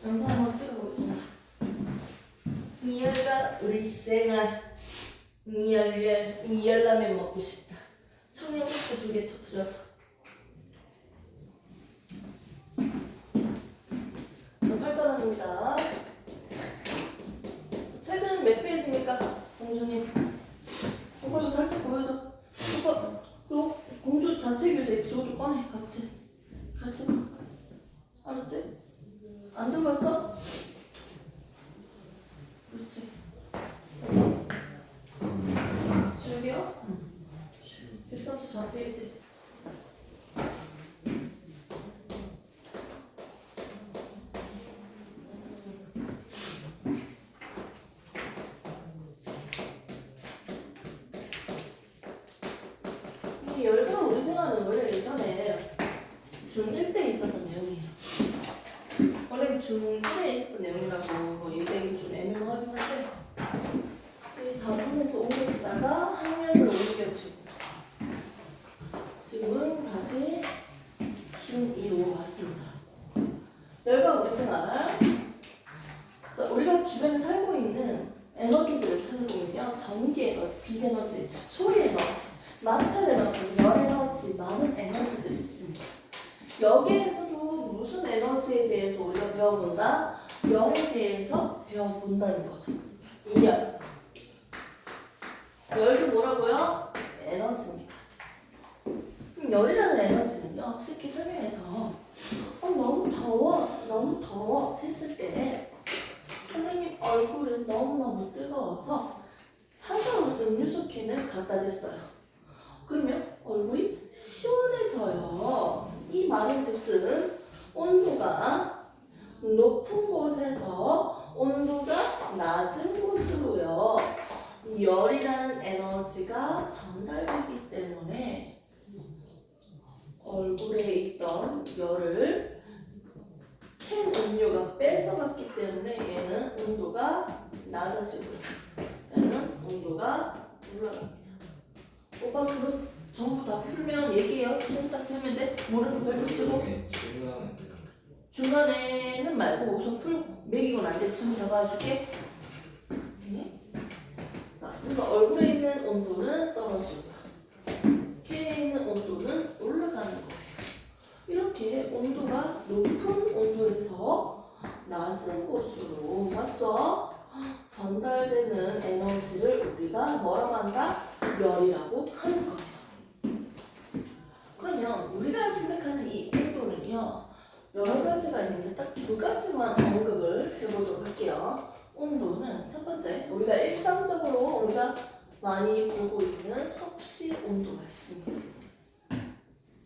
영상 한번 찍어보겠습니다. 이열과 우리 생활, 이열라면 먹고 싶다. 청양고추 2개 터뜨려서. 자, 팔단합니다. 책은 몇 페이지입니까? 공주님. 오빠도 살짝 보여줘. 오빠, 그리고 공주 자체 교재 저것도 꺼내. 같이 봐. 알았지? 안 들고 왔어? 그렇지. 줄게요. 134페이지. 이 열강 우리 생활은 원래 예전에 중1 때 있었던 내용이에요. 원래 중1에 있었던 내용이라고 뭐 얘기하기 좀 애매하긴 한데 이 다음에서 옮겨지다가 학년을 옮겨주고 지금은 다시 중2로 왔습니다. 열강 우리 생활. 자, 우리가 주변에 살고 있는 에너지들을 찾아보면요. 전기 에너지, 빛 에너지, 소리 에너지, 마찰 에너지, 열 에너지, 많은 에너지들이 있습니다. 여기에서도 무슨 에너지에 대해서 우리가 배워본다? 열에 대해서 배워본다는 거죠. 열. 열도 뭐라고요? 에너지입니다. 그럼 열이라는 에너지는요. 쉽게 설명해서 너무 더워 했을 때 선생님 얼굴은 너무너무 뜨거워서 차가운 음료수 캔을 갖다 댔어요. 그러면 얼굴이 시원해져요. 이 말인즉슨 온도가 높은 곳에서 온도가 낮은 곳으로요. 열이라는 에너지가 전달되기 때문에 얼굴에 있던 열을 캔 음료가 뺏어갔기 때문에 얘는 온도가 낮아지고요. 얘는 온도가 올라갑니다. 오빠 그거 전부 다 풀면 얘기해요. 손 딱 대면 돼. 모르는 거 별붙이고. 중간에는 말고 우선 풀고. 매기고는 안 돼. 지금 다 봐줄게. 오케이. 자, 그래서 얼굴에 있는 온도는 떨어지고요. 캔에 있는 온도는 올라가는 거예요. 이렇게 온도가 높은 온도에서 낮은 곳으로, 맞죠? 전달되는 에너지를 우리가 뭐라고 한다? 열이라고 하는 거예요. 그러면 우리가 생각하는 이 온도는요, 여러 가지가 있는데 딱 2가지만 언급을 해보도록 할게요. 온도는 첫 번째, 우리가 일상적으로 우리가 많이 보고 있는 섭씨 온도가 있습니다.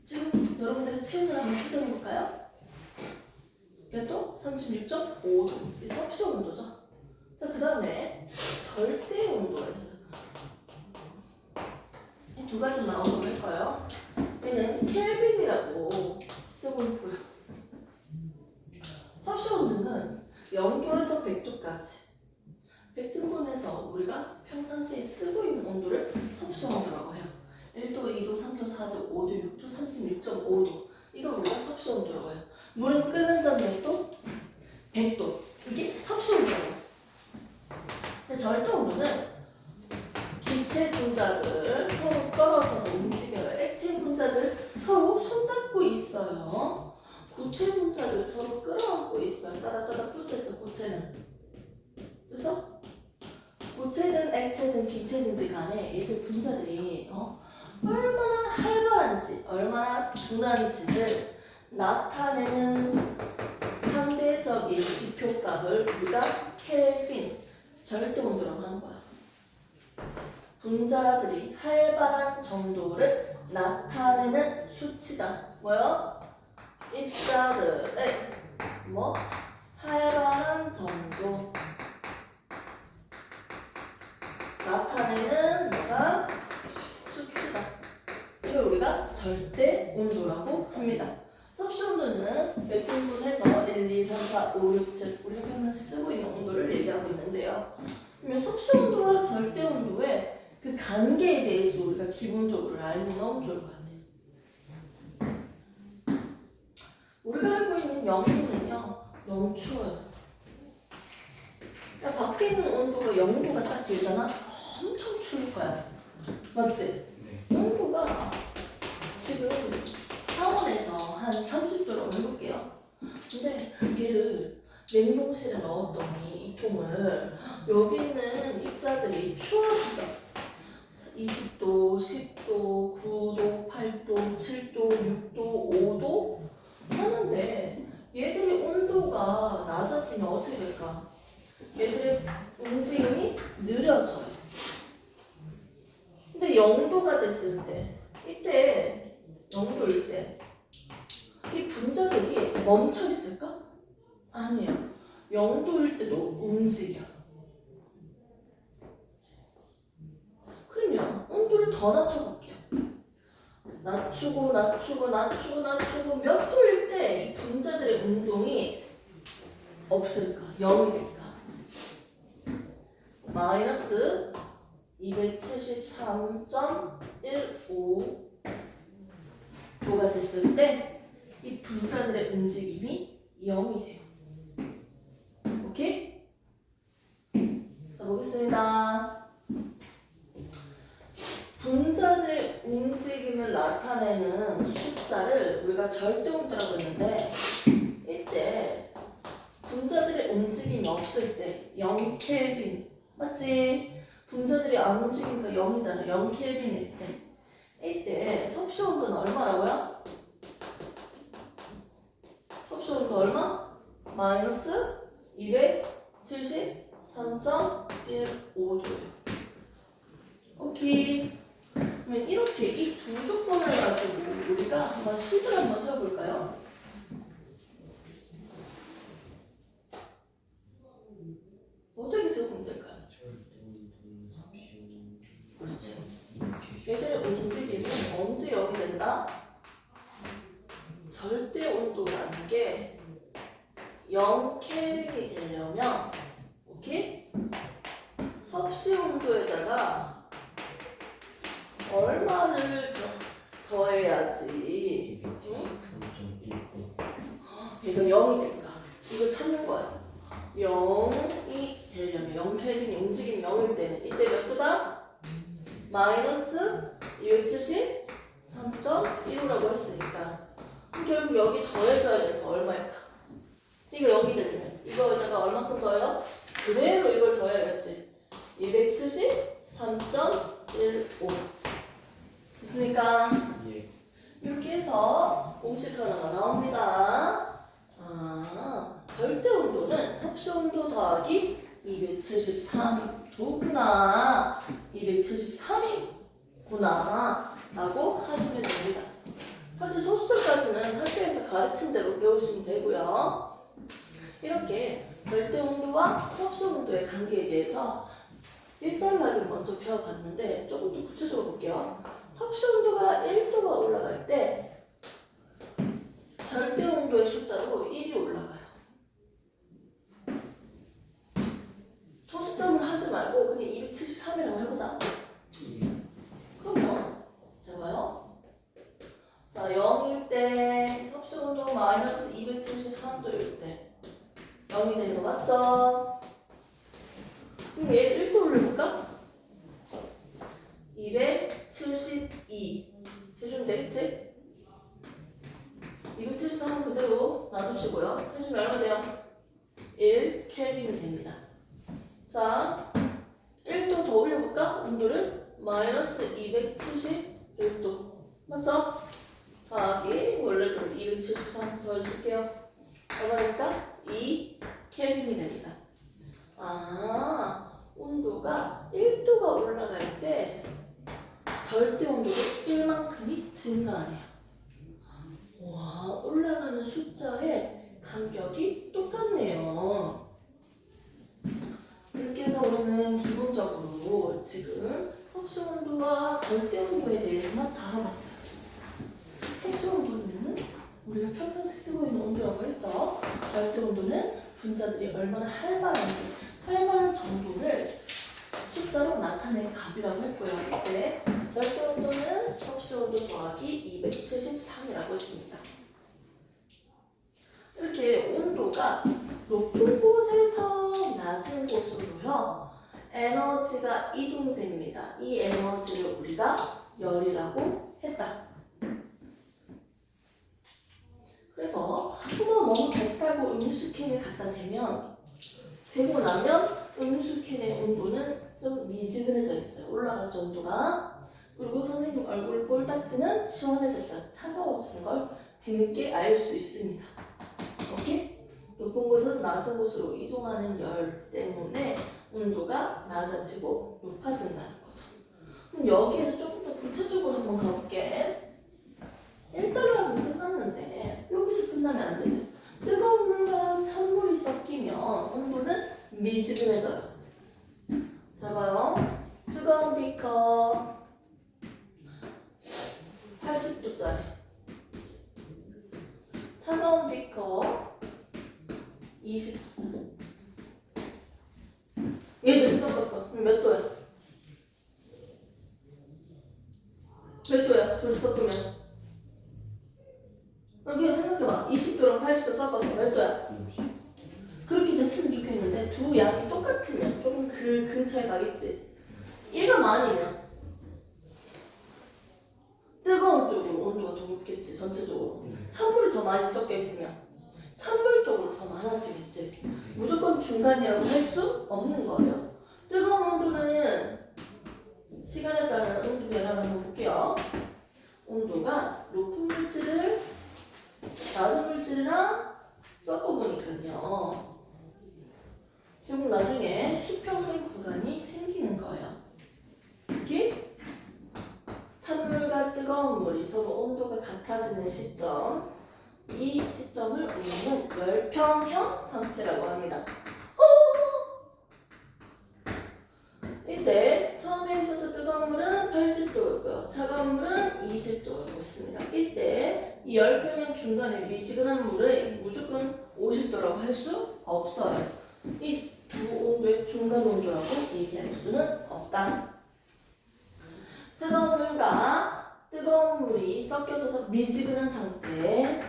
지금 여러분들의 체온을 한번 측정해볼까요? 몇 도? 36.5도. 이 섭씨 온도죠. 자, 그 다음에 절대 온도가 있어요. 이 2가지만 언급할 거예요. 얘는 켈빈이라고 쓰고 있고요. 섭씨 온도는 0도에서 100도까지 100등분해서 우리가 평상시에 쓰고 있는 온도를 섭씨 온도라고 해요. 1도, 2도, 3도, 4도, 5도, 6도, 36.5도. 이걸 우리가 섭씨 온도라고 해요. 물은 끓는 전 몇 도? 100도. 이게 섭씨 온도예요. 근데 절대 온도는 기체 분자들 서로 떨어져서 움직여요. 액체 분자들 서로 손잡고 있어요. 고체 분자들 서로 끌어안고 있어요. 따닥따닥 붙어있어. 고체는. 됐어? 고체든 액체든 기체든지 간에 얘들 분자들이 얼마나 활발한지, 얼마나 둔한지를 나타내는 상대적인 지표값을 우리가 켈빈, 절대 온도라고 하는 거야. 분자들이 활발한 정도를 나타내는 수치다. 뭐요? 입자들의 활발한 정도 나타내는 뭐가 수치다. 이걸 우리가 절대 온도라고 합니다. 섭씨 온도는 몇 등분해서 1, 2, 3, 4, 5, 6, 7 우리가 평상시 쓰고 있는 온도를 얘기하고 있는데요. 그러면 섭씨 온도와 절대 온도의 그 관계에 대해서 우리가 기본적으로 알면 너무 좋을 것 같아요. 우리가 알고 있는 영도는요, 너무 추워요. 야, 밖에 있는 온도가 0도가 딱 되잖아? 엄청 추울 거야. 맞지? 네. 온도가 지금 상온에서 한 30도로 해볼게요. 근데 얘를 냉동실에 넣었더니 이 통을 여기 있는 입자들이 추워지죠. 20도, 10도, 9도, 8도, 7도, 6도, 5도 하는데 얘들의 온도가 낮아지면 어떻게 될까? 얘들의 움직임이 느려져요. 근데 0도가 됐을 때, 이때 0도일 때 이 분자들이 멈춰 있을까? 아니에요. 0도일 때도 움직여. 그러면 온도를 더 낮춰볼게요. 낮추고 낮추고 낮추고 낮추고 몇 도일 때 이 분자들의 운동이 없을까? 0이 될까? 마이너스 273.15도가 됐을 때 이 분자들의 움직임이 0이 돼요. 오케이? 자, 보겠습니다. 분자들의 움직임을 나타내는 숫자를 우리가 절대온도라고 했는데 이때 분자들의 움직임이 없을 때 0켈빈 맞지? 분자들이 안 움직이니까 0이잖아. 0켈빈일 때 이때 섭씨온도는 얼마라고요? 섭씨온도 얼마? 마이너스 273.15도예요. 오케이. 그러면 이렇게 이 두 조건을 가지고 우리가 한번 식을 한번 세워볼까요? 어떻게 세우면 될까요? 그렇죠. 얘들의 움직임은 언제 0이 된다? 절대 온도라는 게 0켈빈이 되려면 오케이? 섭씨 온도에다가 얼마를 더해야지 응? 얘가 0이 될까? 이거 찾는 거야. 0이 되려면 0켈빈이 움직임이 0일 때는 이때 몇 도다? 마이너스 273.15라고 했으니까 그럼 결국 여기 더해줘야 될 거 얼마일까? 이거 0이 되려면 이거에다가 얼마큼 더해요? 그대로 이걸 더해야겠지. 273.15 됐습니까? 예. 이렇게 해서 공식 하나가 나옵니다. 절대 온도는 섭씨 온도 더하기 273도구나. 273이구나. 라고 하시면 됩니다. 사실 소수점까지는 학교에서 가르친 대로 배우시면 되고요. 이렇게 절대 온도와 섭씨 온도의 관계에 대해서 1단락을 먼저 배워봤는데 조금 더 구체적으로 볼게요. 섭씨 온도가 1도가 올라갈 때 절대 온도의 숫자로 1이 올라가요. 소수점을 하지 말고 그냥 273이라고 해보자. 그러면 자 봐요. 자 0일 때 섭씨 온도 마이너스 273도일 때 0이 되는 거 맞죠? 그럼 얘를 1도 올려볼까? 272 해주면 되겠지? 273은 그대로 놔두시고요. 해주면 얼마 돼요? 1 켈빈이 됩니다. 자, 1도 더 올려볼까? 온도를 마이너스 271도 맞죠? 더하기 원래대로 273 더해줄게요. 얼마 됩니까? 2 켈빈이 됩니다. 온도가 1도가 올라갈 때 절대 온도도 1만큼이 증가하네요. 와, 올라가는 숫자의 간격이 똑같네요. 이렇게 해서 우리는 기본적으로 지금 섭씨 온도와 절대 온도에 대해서만 다뤄봤어요. 섭씨 온도는 우리가 평상시 쓰고 있는 온도라고 했죠. 절대 온도는 분자들이 얼마나 활발한지 활발한 정도를 숫자로 나타낸 값이라고 했고요. 이때 절대 온도는 섭씨 온도 더하기 273이라고 했습니다. 이렇게 온도가 높은 곳에서 낮은 곳으로요. 에너지가 이동됩니다. 이 에너지를 우리가 열이라고 했다. 그래서 한번 너무 덥다고 음료수캔을 갖다 대면 되고 나면 음료수캔의 온도는 좀 미지근해져 있어요. 올라갔죠, 온도가. 그리고 선생님 얼굴 볼딱지는 시원해졌어요. 차가워지는 걸 뒤늦게 알 수 있습니다. 오케이? 높은 곳에서 낮은 곳으로 이동하는 열 때문에 온도가 낮아지고 높아진다는 거죠. 그럼 여기에서 조금 더 구체적으로 한번 가볼게. 1단락은 끝났는데 여기서 끝나면 안 되죠. 뜨거운 물과 찬물이 섞이면 온도는 미지근해져요. 잘 봐요. 뜨거운 비커 80도짜리, 차가운 비커 20도짜리. 얘들이 섞었어. 그럼 몇 도야? 몇 도야? 둘이 섞으면? 여기 생각해봐. 20도랑 80도 섞었어. 몇 도야? 그렇게 됐으면 좋겠는데 두 양이 똑같으면 조금 그 근처에 가겠지. 얘가 많으면 뜨거운 쪽으로 온도가 더 높겠지. 전체적으로. 찬물이 더 많이 섞여 있으면 찬물 쪽으로 더 많아지겠지. 무조건 중간이라고 할 수 없는 거예요. 뜨거운 온도는 시간에 따른 온도 변화를 한번 볼게요. 온도가 높은 물질을 낮은 물질이랑 섞어보니까요. 결국 나중에 수평된 구간이 생기는 거예요. 이게 찬물과 뜨거운 물이 서로 온도가 같아지는 시점, 이 시점을 우리는 열평형 상태라고 합니다. 이때 처음에 있었던 뜨거운 물은 80도였고요. 차가운 물은 20도라고 했습니다. 이때 이 열평형 중간에 미지근한 물을 무조건 50도라고 할 수 없어요. 이 두 온도의 중간 온도라고 얘기할 수는 없다. 차가운 물과 뜨거운 물이 섞여져서 미지근한 상태,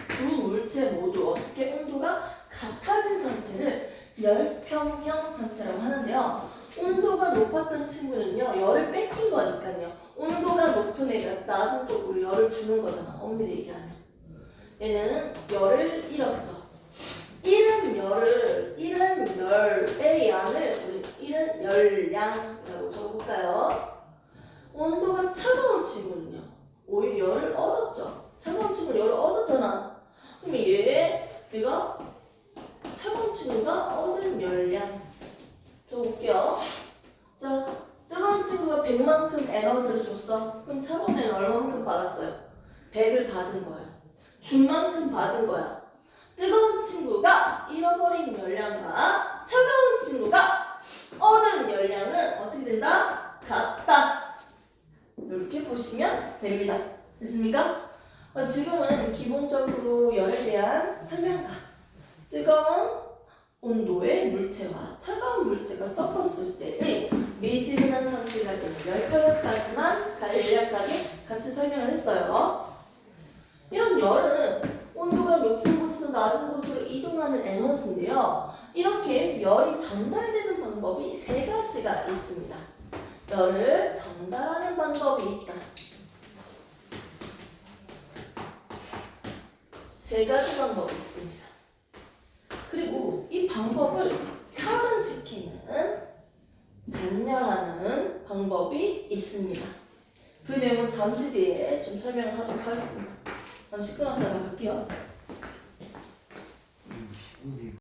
두 물체 모두 어떻게 온도가 같아진 상태를 열평형 상태라고 하는데요. 온도가 높았던 친구는요, 열을 뺏긴 거니까요. 온도가 높은 애가 낮은 쪽으로 열을 주는 거잖아. 엄밀히 얘기하면. 얘네는 열을 잃었죠. 잃은 열의 양을 우리 잃은 열량이라고 적어볼까요? 온도가 차가운 친구는요, 오히려 열을 얻었죠. 차가운 친구는 열을 얻었잖아. 그럼 얘가 차가운 친구가 얻은 열량 적어볼게요. 자, 뜨거운 친구가 100만큼 에너지를 줬어. 그럼 차가운 애는 얼마만큼 받았어요? 100을 받은 거예요. 준 만큼 받은 거야. 뜨거운 친구가 잃어버린 열량과 차가운 친구가 얻은 열량은 어떻게 된다? 같다. 이렇게 보시면 됩니다. 됐습니까? 지금은 기본적으로 열에 대한 설명과 뜨거운 온도의 물체와 차가운 물체가 섞었을 때의 미지근한 상태가 되는 열평형까지만 간략하게 같이 설명을 했어요. 이런 열은 온도가 높은 곳에서 낮은 곳으로 이동하는 에너지인데요. 이렇게 열이 전달되는 방법이 세 가지가 있습니다. 열을 전달하는 방법이 있다. 세 가지 방법이 있습니다. 그리고 이 방법을 차단시키는 단열하는 방법이 있습니다. 그 내용은 잠시 뒤에 좀 설명을 하도록 하겠습니다. 잠시 끊었다가 갈게요.